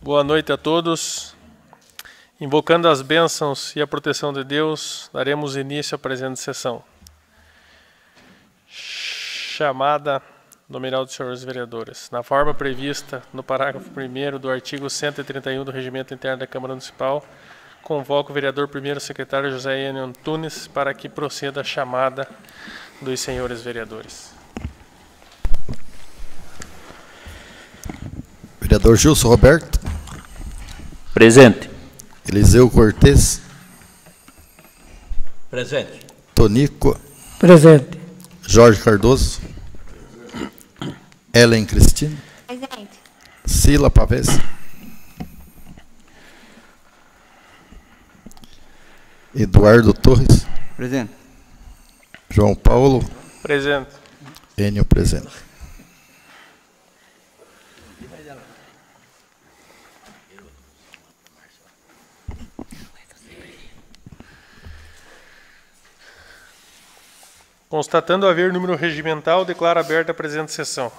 Boa noite a todos. Invocando as bênçãos e a proteção de Deus, daremos início à presente sessão. Chamada nominal dos senhores vereadores. Na forma prevista no parágrafo 1º do artigo 131 do Regimento Interno da Câmara Municipal, convoco o vereador primeiro secretário José Enio Antunes para que proceda a chamada dos senhores vereadores. Vereador Gilson Roberto. Presente. Eliseu Cortes. Presente. Tonico. Presente. Jorge Cardoso. Ellen Cristina. Presente. Sila Pavés. Eduardo Torres. Presente. João Paulo. Presente. Enio presente. Constatando haver número regimental, declaro aberta a presente sessão.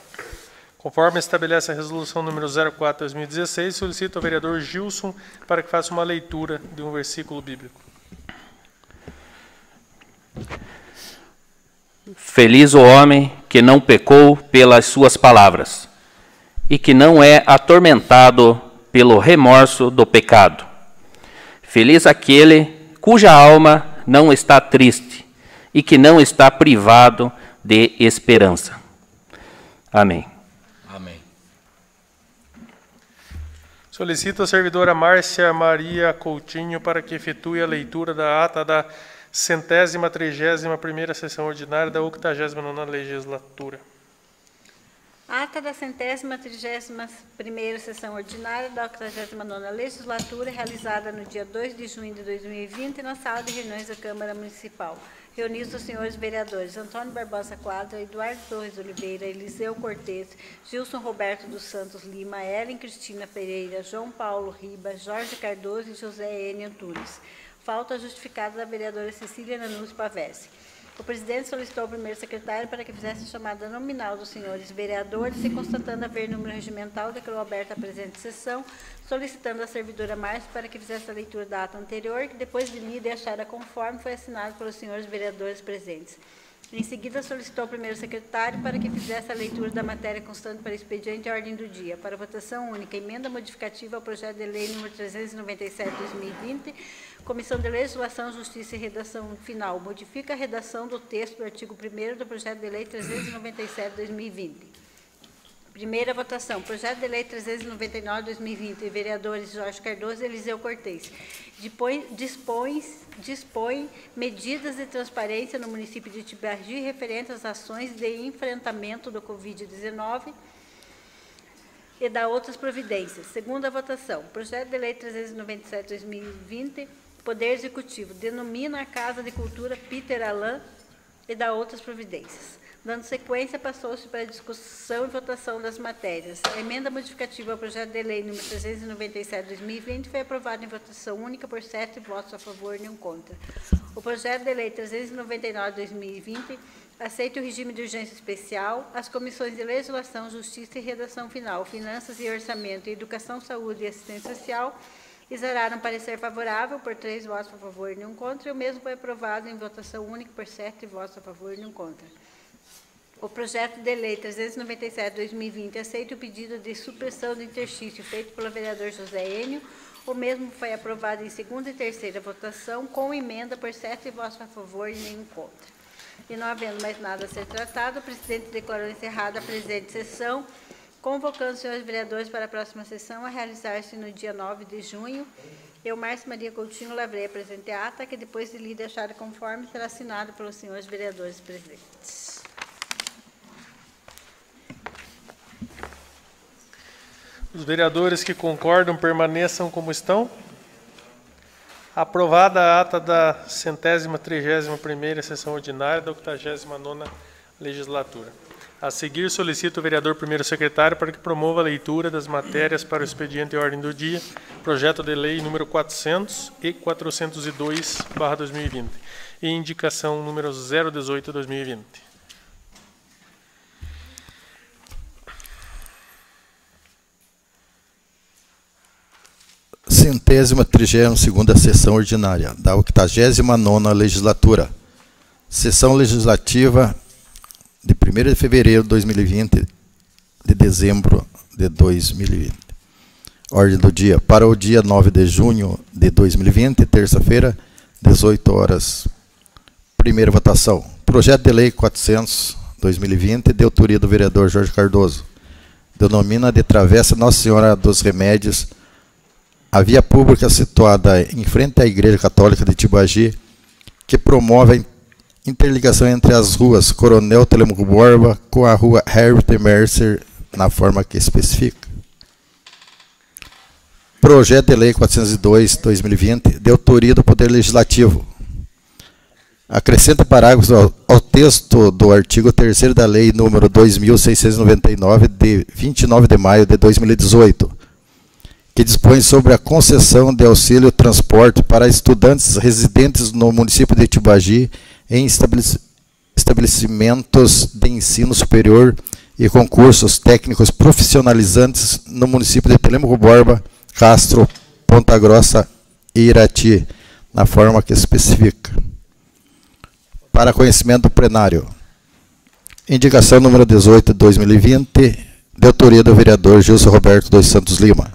Conforme estabelece a resolução número 04/2016, solicito ao vereador Gilson para que faça uma leitura de um versículo bíblico. Feliz o homem que não pecou pelas suas palavras e que não é atormentado pelo remorso do pecado. Feliz aquele cuja alma não está triste e que não está privado de esperança. Amém. Amém. Solicito a servidora Márcia Maria Coutinho para que efetue a leitura da ata da 131ª sessão ordinária da 89ª legislatura. Ata da 131ª sessão ordinária da 89ª legislatura, realizada no dia 2 de junho de 2020, na sala de reuniões da Câmara Municipal. Reunidos os senhores vereadores Antônio Barbosa Quadra, Eduardo Torres Oliveira, Eliseu Cortes, Gilson Roberto dos Santos Lima, Ellen Cristina Pereira, João Paulo Riba, Jorge Cardoso e José Enio Antunes. Falta justificada da vereadora Cecília Nanus Pavese. O presidente solicitou ao primeiro secretário para que fizesse a chamada nominal dos senhores vereadores e, constatando haver número regimental, declarou aberta a presente sessão, solicitando à servidora Márcia para que fizesse a leitura da ata anterior, que depois de lida e achada conforme, foi assinado pelos senhores vereadores presentes. Em seguida, solicitou ao primeiro secretário para que fizesse a leitura da matéria constante para expediente e ordem do dia. Para votação única, emenda modificativa ao projeto de lei número 397/2020, Comissão de Legislação, Justiça e Redação Final. Modifica a redação do texto do artigo 1º do projeto de lei 397/2020. Primeira votação. Projeto de lei 399/2020. Vereadores Jorge Cardoso e Eliseu Cortes. Dispõe medidas de transparência no município de Tibagi referente às ações de enfrentamento do Covid-19 e da outras providências. Segunda votação. Projeto de lei 397/2020. Poder Executivo. Denomina a Casa de Cultura Peter Alain e da outras providências. Dando sequência, passou-se para a discussão e votação das matérias. A emenda modificativa ao projeto de lei número 397/2020 foi aprovada em votação única por 7 votos a favor e nenhum contra. O projeto de lei 399/2020 aceita o regime de urgência especial. As comissões de Legislação, Justiça e Redação Final, Finanças e Orçamento, Educação, Saúde e Assistência Social exararam parecer favorável por 3 votos a favor e nenhum contra, e o mesmo foi aprovado em votação única por 7 votos a favor e nenhum contra. O projeto de lei 397/2020 aceita o pedido de supressão do interstício feito pelo vereador José Enio. O mesmo foi aprovado em segunda e terceira votação, com emenda por 7 votos a favor e nenhum contra. E não havendo mais nada a ser tratado, o presidente declarou encerrada a presente sessão, convocando os senhores vereadores para a próxima sessão a realizar-se no dia 9 de junho. Eu, Márcia Maria Coutinho, lavrei a presente ata, que depois de lida e achada conforme, será assinado pelos senhores vereadores presentes. Os vereadores que concordam permaneçam como estão. Aprovada a ata da 131ª sessão ordinária da 89ª legislatura. A seguir, solicito o vereador primeiro secretário para que promova a leitura das matérias para o expediente e ordem do dia, projeto de lei número 400 e 402/2020 e indicação número 018/2020. 132ª sessão ordinária da 89ª legislatura. Sessão legislativa de 1º de fevereiro de 2020, de dezembro de 2020. Ordem do dia. Para o dia 9 de junho de 2020, terça-feira, 18 horas. Primeira votação. Projeto de Lei 400/2020, de autoria do vereador Jorge Cardoso. Denomina de Travessa Nossa Senhora dos Remédios a via pública situada em frente à Igreja Católica de Tibagi, que promove a interligação entre as ruas Coronel Telemaco Borba com a rua Herbert Mercer, na forma que especifica. Projeto de Lei 402/2020, de autoria do Poder Legislativo. Acrescenta parágrafos ao texto do artigo 3º da Lei nº 2.699, de 29 de maio de 2018, que dispõe sobre a concessão de auxílio transporte para estudantes residentes no município de Tibagi em estabelecimentos de ensino superior e concursos técnicos profissionalizantes no município de Telemaco Borba, Castro, Ponta Grossa e Irati, na forma que especifica. Para conhecimento do plenário. Indicação número 18/2020, de autoria do vereador Gilson Roberto dos Santos Lima.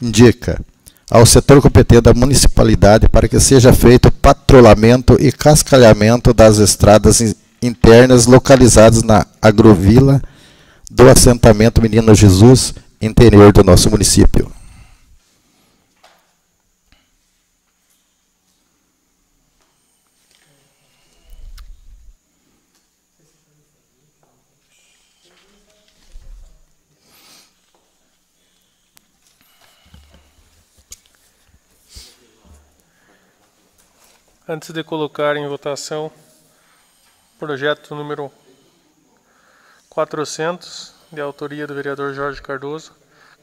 Indica ao setor competente da municipalidade para que seja feito patrulhamento e cascalhamento das estradas internas localizadas na agrovila do assentamento Menino Jesus, interior do nosso município. Antes de colocar em votação projeto número 400, de autoria do vereador Jorge Cardoso,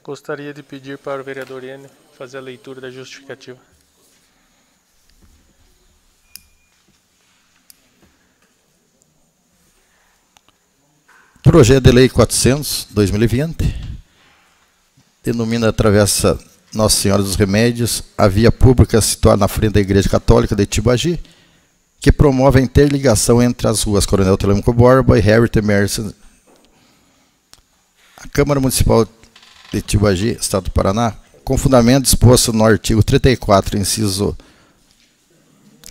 gostaria de pedir para o vereador Enio fazer a leitura da justificativa. Projeto de Lei 400/2020, denomina a Travessa Nossa Senhora dos Remédios a via pública situada na frente da Igreja Católica de Tibagi, que promove a interligação entre as ruas Coronel Telemaco Borba e Herbert Mercer. A Câmara Municipal de Tibagi, Estado do Paraná, com fundamento disposto no artigo 34, inciso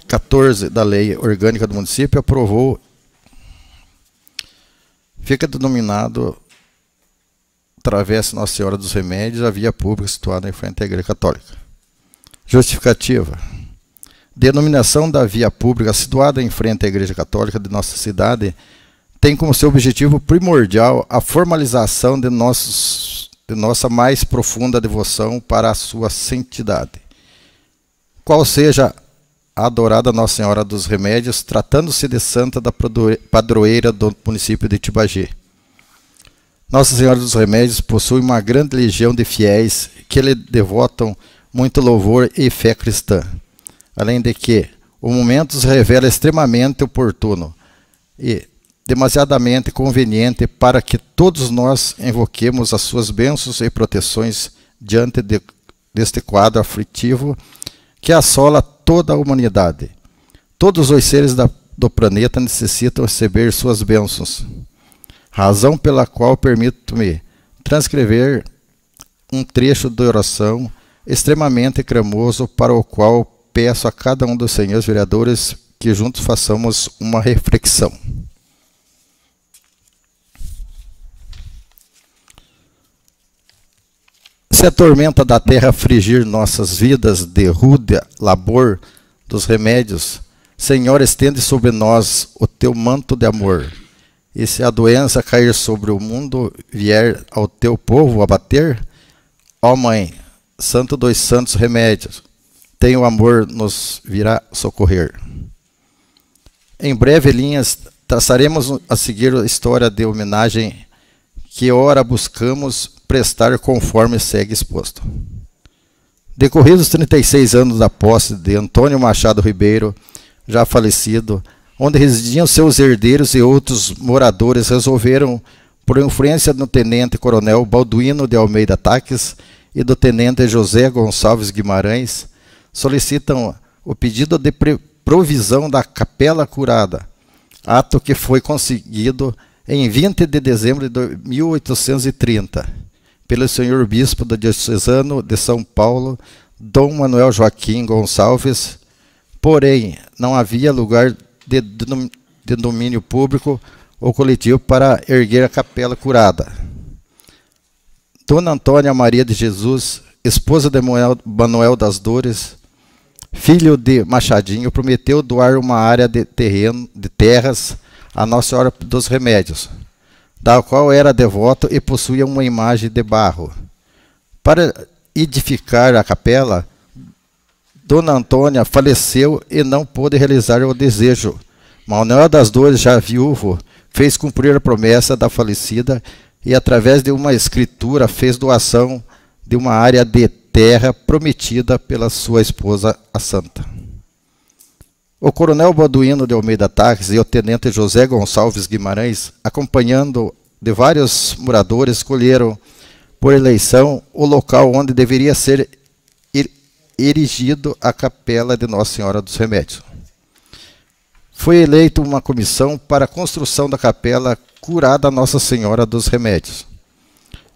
14 da Lei Orgânica do Município, aprovou, fica denominado Travessa Nossa Senhora dos Remédios, a via pública situada em frente à Igreja Católica. Justificativa. Denominação da via pública situada em frente à Igreja Católica de nossa cidade tem como seu objetivo primordial a formalização de nossa mais profunda devoção para a sua santidade. Qual seja a adorada Nossa Senhora dos Remédios, tratando-se de santa da padroeira do município de Tibagi. Nossa Senhora dos Remédios possui uma grande legião de fiéis que lhe devotam muito louvor e fé cristã. Além de que o momento se revela extremamente oportuno e demasiadamente conveniente para que todos nós invoquemos as suas bênçãos e proteções diante deste quadro aflitivo que assola toda a humanidade. Todos os seres do planeta necessitam receber suas bênçãos. Razão pela qual permito-me transcrever um trecho de oração extremamente cremoso, para o qual peço a cada um dos senhores vereadores que juntos façamos uma reflexão. Se a tormenta da terra afligir nossas vidas de rude labor dos remédios, Senhor, estende sobre nós o teu manto de amor. E se a doença cair sobre o mundo, vier ao teu povo abater, ó Mãe, Santo dos Santos Remédios, tem o amor nos virá socorrer. Em breve linhas, traçaremos a seguir a história de homenagem que ora buscamos prestar conforme segue exposto. Decorridos 36 anos da posse de Antônio Machado Ribeiro, já falecido, onde residiam seus herdeiros e outros moradores, resolveram, por influência do tenente-coronel Balduino de Almeida Taques, e do tenente José Gonçalves Guimarães solicitam o pedido de provisão da capela curada, ato que foi conseguido em 20 de dezembro de 1830, pelo senhor bispo do diocesano de São Paulo, Dom Manuel Joaquim Gonçalves, porém não havia lugar de domínio público ou coletivo para erguer a capela curada. Dona Antônia Maria de Jesus, esposa de Manuel das Dores, filho de Machadinho, prometeu doar uma área de terreno, de terras, a Nossa Senhora dos Remédios, da qual era devoto e possuía uma imagem de barro. Para edificar a capela, Dona Antônia faleceu e não pôde realizar o desejo. Manuel das Dores, já viúvo, fez cumprir a promessa da falecida e, através de uma escritura, fez doação de uma área de terra prometida pela sua esposa, a santa. O coronel Balduino de Almeida Taques e o tenente José Gonçalves Guimarães, acompanhando de vários moradores, escolheram por eleição o local onde deveria ser erigido a capela de Nossa Senhora dos Remédios. Foi eleita uma comissão para a construção da capela curada Nossa Senhora dos Remédios.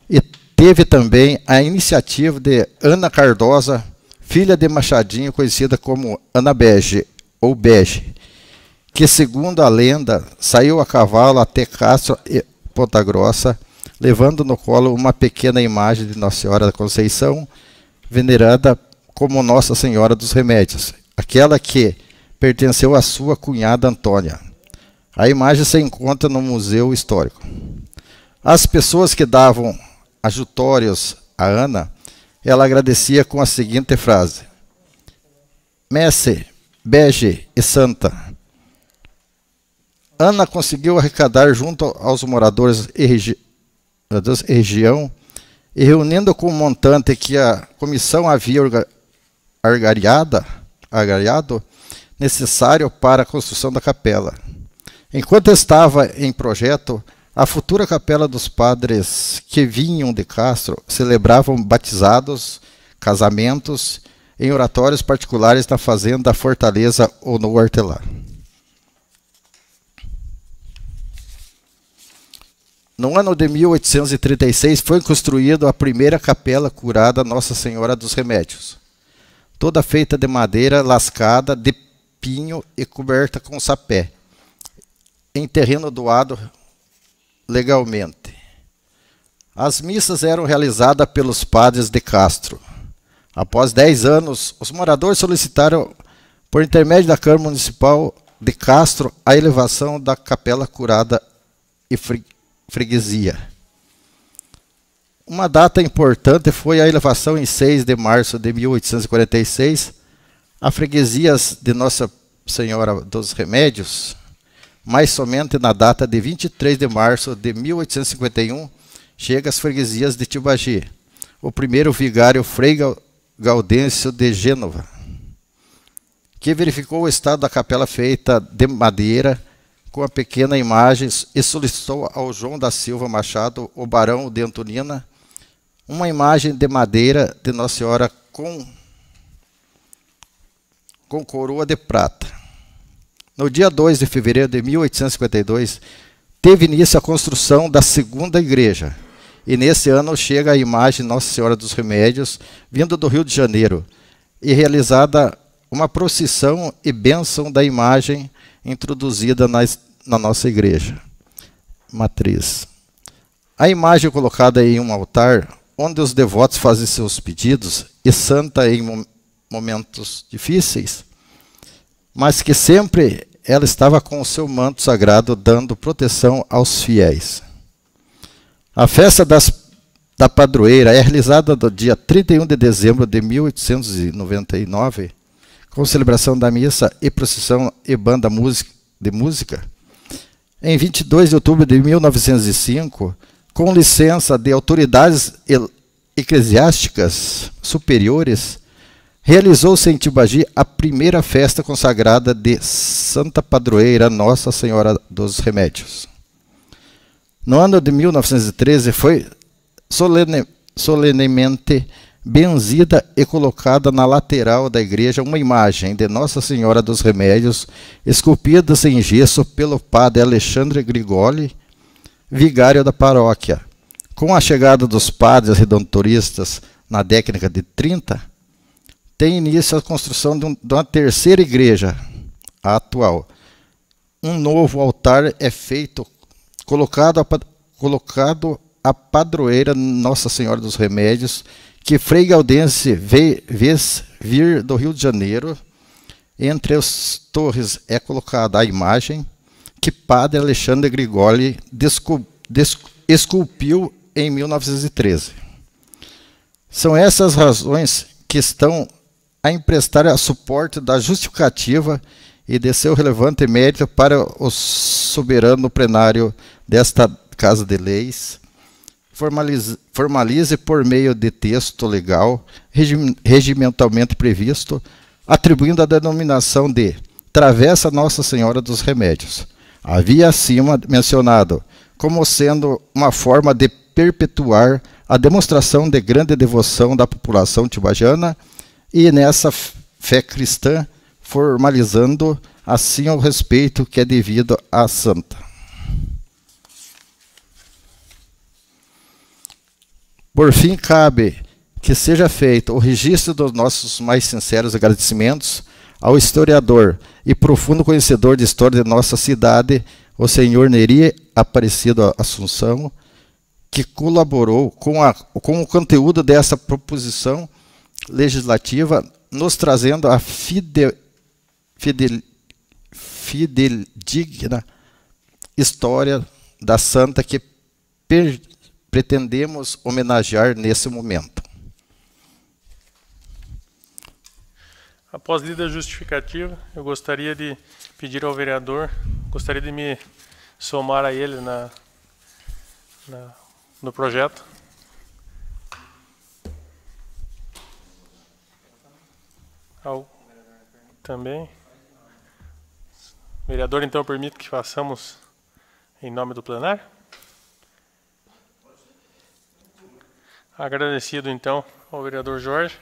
E teve também a iniciativa de Ana Cardosa, filha de Machadinho, conhecida como Ana Bege, ou Bege, que, segundo a lenda, saiu a cavalo até Castro e Ponta Grossa, levando no colo uma pequena imagem de Nossa Senhora da Conceição, venerada como Nossa Senhora dos Remédios, aquela que pertenceu à sua cunhada Antônia. A imagem se encontra no Museu Histórico. As pessoas que davam ajutórios a Ana, ela agradecia com a seguinte frase: Messe, Bege e Santa. Ana conseguiu arrecadar junto aos moradores da região e, reunindo com o montante que a comissão havia argariado, necessário para a construção da capela. Enquanto estava em projeto, a futura capela dos padres que vinham de Castro celebravam batizados, casamentos em oratórios particulares na fazenda Fortaleza ou no Hortelã. No ano de 1836 foi construída a primeira capela curada Nossa Senhora dos Remédios, toda feita de madeira lascada, de pinho e coberta com sapé, em terreno doado legalmente. As missas eram realizadas pelos padres de Castro. Após 10 anos, os moradores solicitaram, por intermédio da Câmara Municipal de Castro, a elevação da capela curada e freguesia. Uma data importante foi a elevação em 6 de março de 1846, a freguesias de Nossa Senhora dos Remédios, mas somente na data de 23 de março de 1851 chega às freguesias de Tibagi, o primeiro vigário Frei Gaudêncio de Gênova, que verificou o estado da capela feita de madeira com a pequena imagem e solicitou ao João da Silva Machado, o barão de Antonina, uma imagem de madeira de Nossa Senhora com coroa de prata. No dia 2 de fevereiro de 1852, teve início a construção da segunda igreja, e nesse ano chega a imagem Nossa Senhora dos Remédios, vindo do Rio de Janeiro, e realizada uma procissão e bênção da imagem introduzida na nossa igreja matriz. A imagem é colocada em um altar, onde os devotos fazem seus pedidos, e santa em momentos difíceis, mas que sempre ela estava com o seu manto sagrado, dando proteção aos fiéis. A festa da padroeira é realizada no dia 31 de dezembro de 1899, com celebração da missa e procissão e banda de música. Em 22 de outubro de 1905, com licença de autoridades eclesiásticas superiores, realizou-se em Tibagi a primeira festa consagrada de Santa Padroeira Nossa Senhora dos Remédios. No ano de 1913 foi solenemente benzida e colocada na lateral da igreja uma imagem de Nossa Senhora dos Remédios, esculpida em gesso pelo padre Alexandre Grigoli, vigário da paróquia. Com a chegada dos padres redentoristas na década de 30, tem início a construção de uma terceira igreja, a atual. Um novo altar é feito, colocado a padroeira Nossa Senhora dos Remédios, que Frei Gaudense vês vir do Rio de Janeiro. Entre as torres é colocada a imagem que padre Alexandre Grigoli esculpiu em 1913. São essas razões que estão a emprestar a suporte da justificativa e de seu relevante mérito para o soberano plenário desta Casa de Leis, formalize por meio de texto legal, regimentalmente previsto, atribuindo a denominação de Travessa Nossa Senhora dos Remédios. Havia acima mencionado como sendo uma forma de perpetuar a demonstração de grande devoção da população tibajana e nessa fé cristã, formalizando assim o respeito que é devido à santa. Por fim, cabe que seja feito o registro dos nossos mais sinceros agradecimentos ao historiador e profundo conhecedor de história de nossa cidade, o senhor Neri Aparecido Assunção, que colaborou com o conteúdo dessa proposição legislativa, nos trazendo a fidedigna história da santa que pretendemos homenagear nesse momento. Após lida a justificativa, eu gostaria de pedir ao vereador, gostaria de me somar a ele no projeto. Também. Vereador, então, permito que façamos em nome do plenário. Agradecido, então, ao vereador Jorge.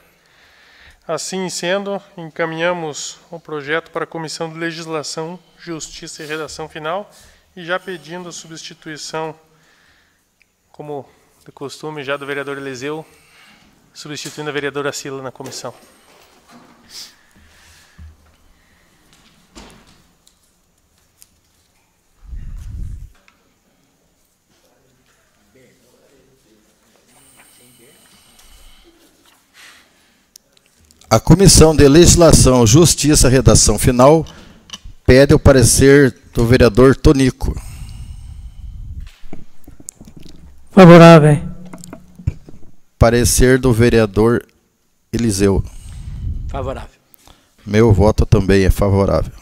Assim sendo, encaminhamos o projeto para a Comissão de Legislação, Justiça e Redação Final, e já pedindo a substituição, como de costume, já do vereador Eliseu, substituindo a vereadora Sila na comissão. A Comissão de Legislação, Justiça e Redação Final pede o parecer do vereador Tonico. Favorável. Parecer do vereador Eliseu. Favorável. Meu voto também é favorável.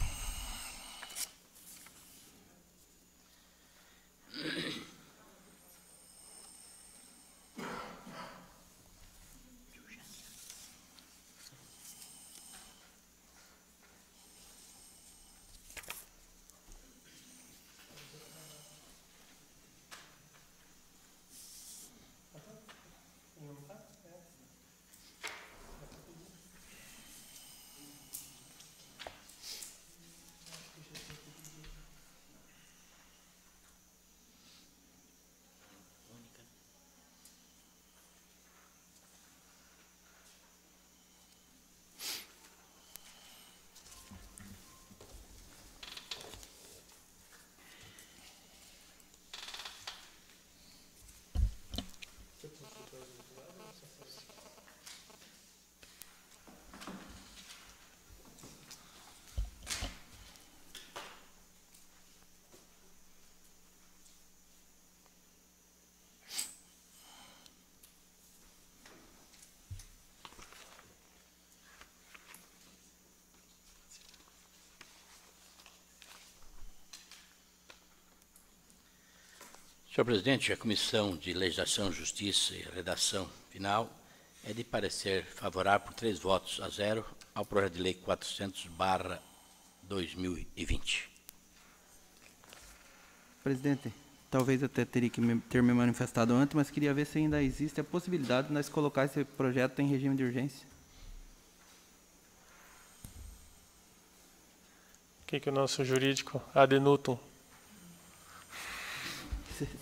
Senhor presidente, a Comissão de Legislação, Justiça e Redação Final é de parecer favorável por 3 votos a 0 ao projeto de lei 400/2020. Presidente, talvez eu até teria que ter me manifestado antes, mas queria ver se ainda existe a possibilidade de nós colocar esse projeto em regime de urgência. O que o nosso jurídico ad nutum? Queria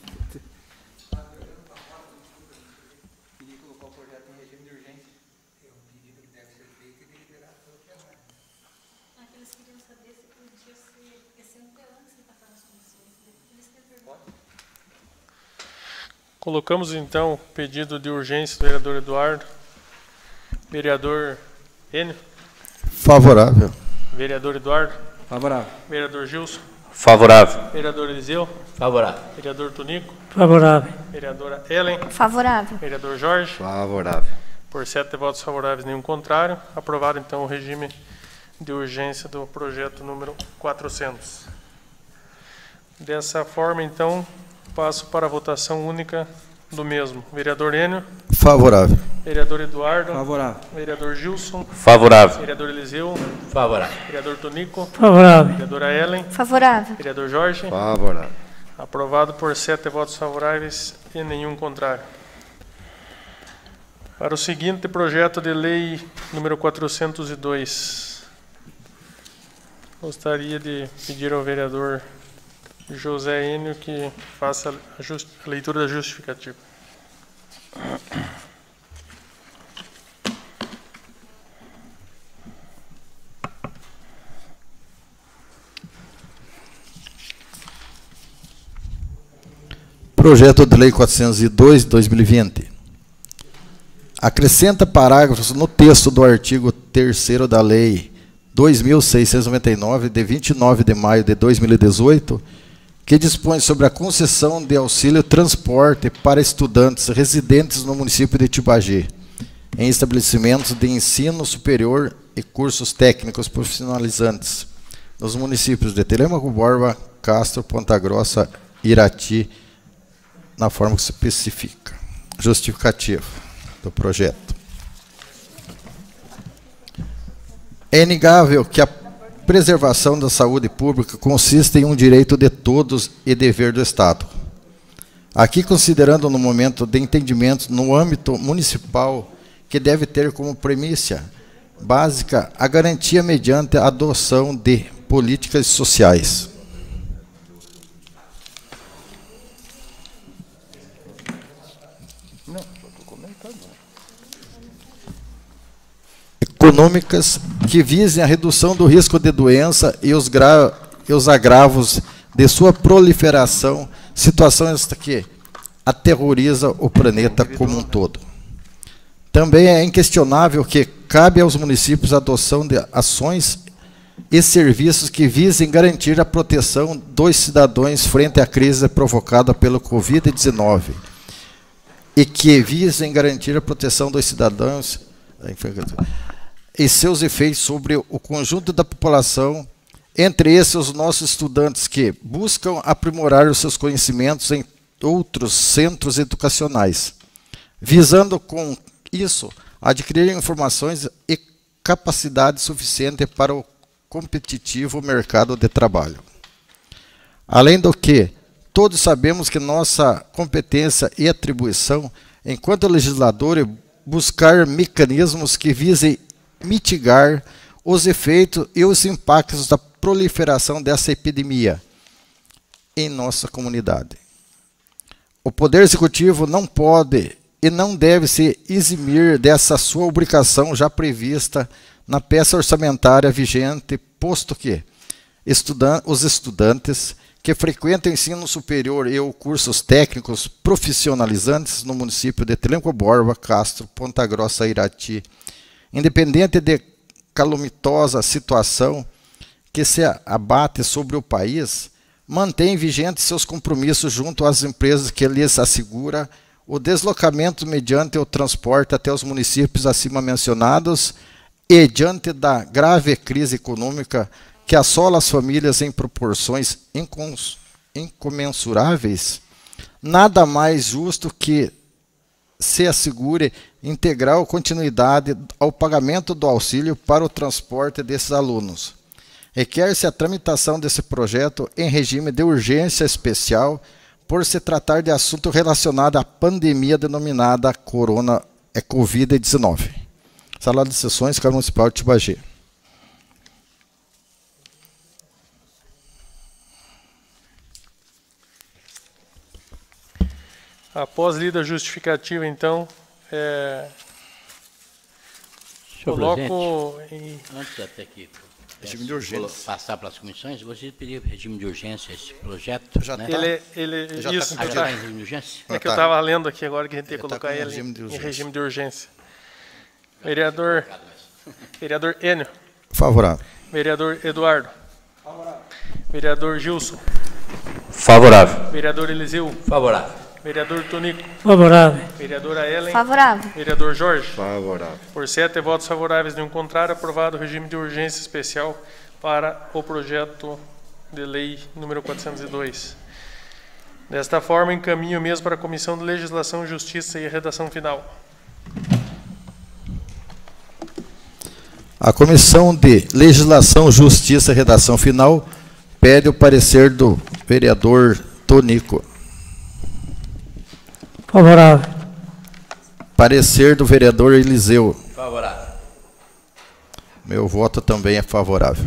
colocar o projeto em regime de urgência. É um pedido que deve ser feito e deliberado pelo plenário. Eles queriam saber se podia ser, porque sempre antes que está para as comissões, eles querem perguntar. Colocamos então o pedido de urgência do vereador Eduardo. Vereador Enio. Favorável. Vereador Eduardo. Favorável. Vereador Gilson. Favorável. Vereador Eliseu. Favorável. Vereador Tonico. Favorável. Vereadora Ellen. Favorável. Vereador Jorge. Favorável. Por 7 votos favoráveis, nenhum contrário. Aprovado então o regime de urgência do projeto número 400. Dessa forma, então, passo para a votação única do mesmo. Vereador Enio. Favorável. Vereador Eduardo. Favorável. Vereador Gilson. Favorável. Vereador Eliseu. Favorável. Vereador Tonico. Favorável. Vereadora Ellen. Favorável. Vereador Jorge. Favorável. Aprovado por 7 votos favoráveis e nenhum contrário. Para o seguinte projeto de lei número 402, gostaria de pedir ao vereador José Enio que faça a leitura da justificativa. Projeto de Lei 402, 2020. Acrescenta parágrafos no texto do artigo 3º da Lei 2.699, de 29 de maio de 2018, que dispõe sobre a concessão de auxílio transporte para estudantes residentes no município de Tibagi, em estabelecimentos de ensino superior e cursos técnicos profissionalizantes, nos municípios de Telêmaco Borba, Castro, Ponta Grossa, Irati, na forma que se especifica. Justificativa do projeto. É inegável que a preservação da saúde pública consiste em um direito de todos e dever do Estado. Aqui, considerando no momento de entendimento no âmbito municipal, que deve ter como premissa básica a garantia mediante a adoção de políticas sociais. Econômicas que visem a redução do risco de doença e os agravos de sua proliferação, situação esta que aterroriza o planeta como um todo. Também é inquestionável que cabe aos municípios a adoção de ações e serviços que visem garantir a proteção dos cidadãos frente à crise provocada pelo Covid-19 e que visem garantir a proteção dos cidadãos e seus efeitos sobre o conjunto da população, entre esses os nossos estudantes que buscam aprimorar os seus conhecimentos em outros centros educacionais, visando com isso adquirir informações e capacidade suficiente para o competitivo mercado de trabalho. Além do que, todos sabemos que nossa competência e atribuição, enquanto legislador, é buscar mecanismos que visem mitigar os efeitos e os impactos da proliferação dessa epidemia em nossa comunidade. O Poder Executivo não pode e não deve se eximir dessa sua obrigação já prevista na peça orçamentária vigente, posto que os estudantes que frequentam o ensino superior e ou cursos técnicos profissionalizantes no município de Telêmaco Borba, Castro, Ponta Grossa, Irati, independente de calamitosa situação que se abate sobre o país, mantém vigentes seus compromissos junto às empresas que lhes assegura o deslocamento mediante o transporte até os municípios acima mencionados e, diante da grave crise econômica que assola as famílias em proporções incomensuráveis, nada mais justo que se assegure integral continuidade ao pagamento do auxílio para o transporte desses alunos. Requer-se a tramitação desse projeto em regime de urgência especial, por se tratar de assunto relacionado à pandemia denominada Covid-19. Sala de Sessões, Câmara Municipal de Tibagi. Após lida a justificativa, então, Senhor coloco presidente, antes até que regime de urgência. passar para as comissões, eu gostaria de pedir regime de urgência esse projeto. Já né? Já isso, tá Já está em regime de urgência? é que eu estava lendo aqui agora que a gente ia Já tá colocar com ele regime de em urgência. regime de urgência. Vereador Enio. Favorável. Vereador Eduardo. Vereador Gilson. Favorável. Vereador Eliseu. Favorável. Vereador Tonico. Favorável. Vereadora Ellen. Favorável. Vereador Jorge. Favorável. Por 7 votos favoráveis, nenhum contrário, aprovado o regime de urgência especial para o projeto de lei número 402. Desta forma, encaminho o mesmo para a Comissão de Legislação, Justiça e Redação Final. A Comissão de Legislação, Justiça e Redação Final pede o parecer do vereador Tonico. Favorável. Parecer do vereador Eliseu. Favorável. Meu voto também é favorável.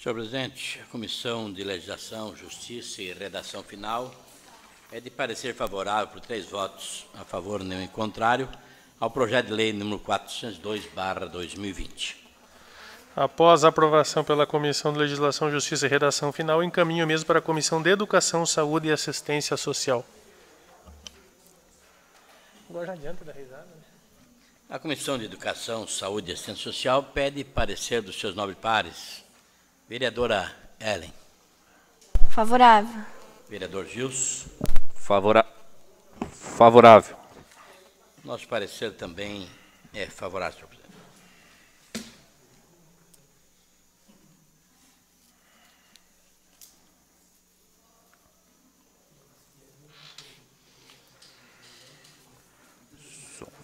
Senhor presidente, a Comissão de Legislação, Justiça e Redação Final é de parecer favorável por 3 votos a favor, nenhum em contrário, ao projeto de lei número 402/2020. Após a aprovação pela Comissão de Legislação, Justiça e Redação Final, encaminho o mesmo para a Comissão de Educação, Saúde e Assistência Social. Agora já adianta da risada, né? A Comissão de Educação, Saúde e Assistência Social pede parecer dos seus nobres pares. Vereadora Ellen. Favorável. Vereador Gilson. Favorável. Nosso parecer também é favorável, senhor presidente.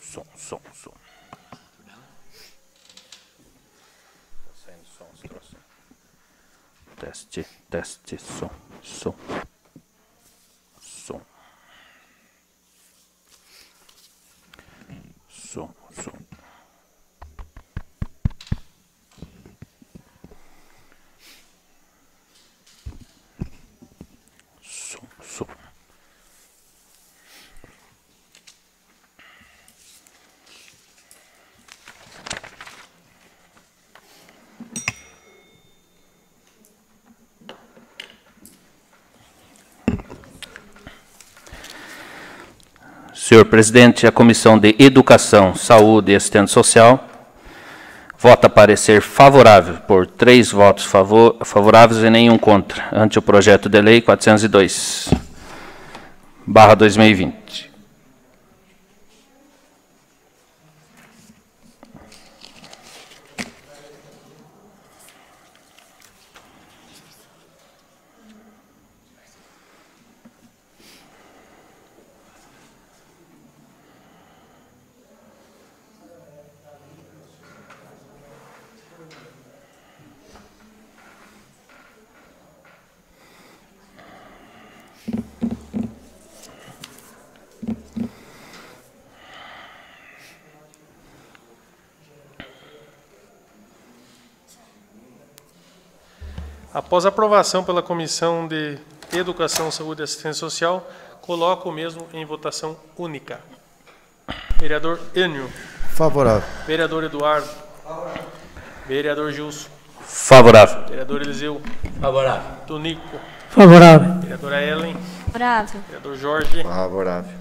Som. Teste, som. Senhor presidente, a Comissão de Educação, Saúde e Assistência Social vota parecer favorável por 3 votos favoráveis e nenhum contra ante o projeto de lei 402/2020. Após aprovação pela Comissão de Educação, Saúde e Assistência Social, coloco o mesmo em votação única. Vereador Enio. Favorável. Vereador Eduardo. Favorável. Vereador Gilson. Favorável. Vereador Eliseu. Favorável. Tonico. Favorável. Vereadora Ellen. Favorável. Vereador Jorge. Favorável.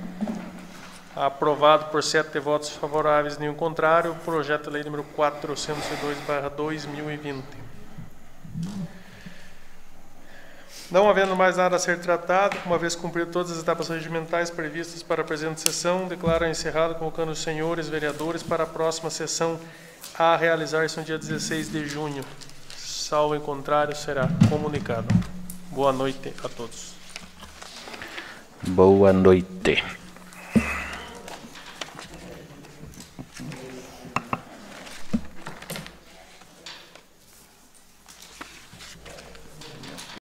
Aprovado por 7 votos favoráveis, nenhum contrário. Projeto de lei número 402/2020. Não havendo mais nada a ser tratado, uma vez cumprido todas as etapas regimentais previstas para a presente sessão, declaro encerrado, convocando os senhores vereadores para a próxima sessão a realizar-se no dia 16 de junho. Salvo em contrário, será comunicado. Boa noite a todos. Boa noite.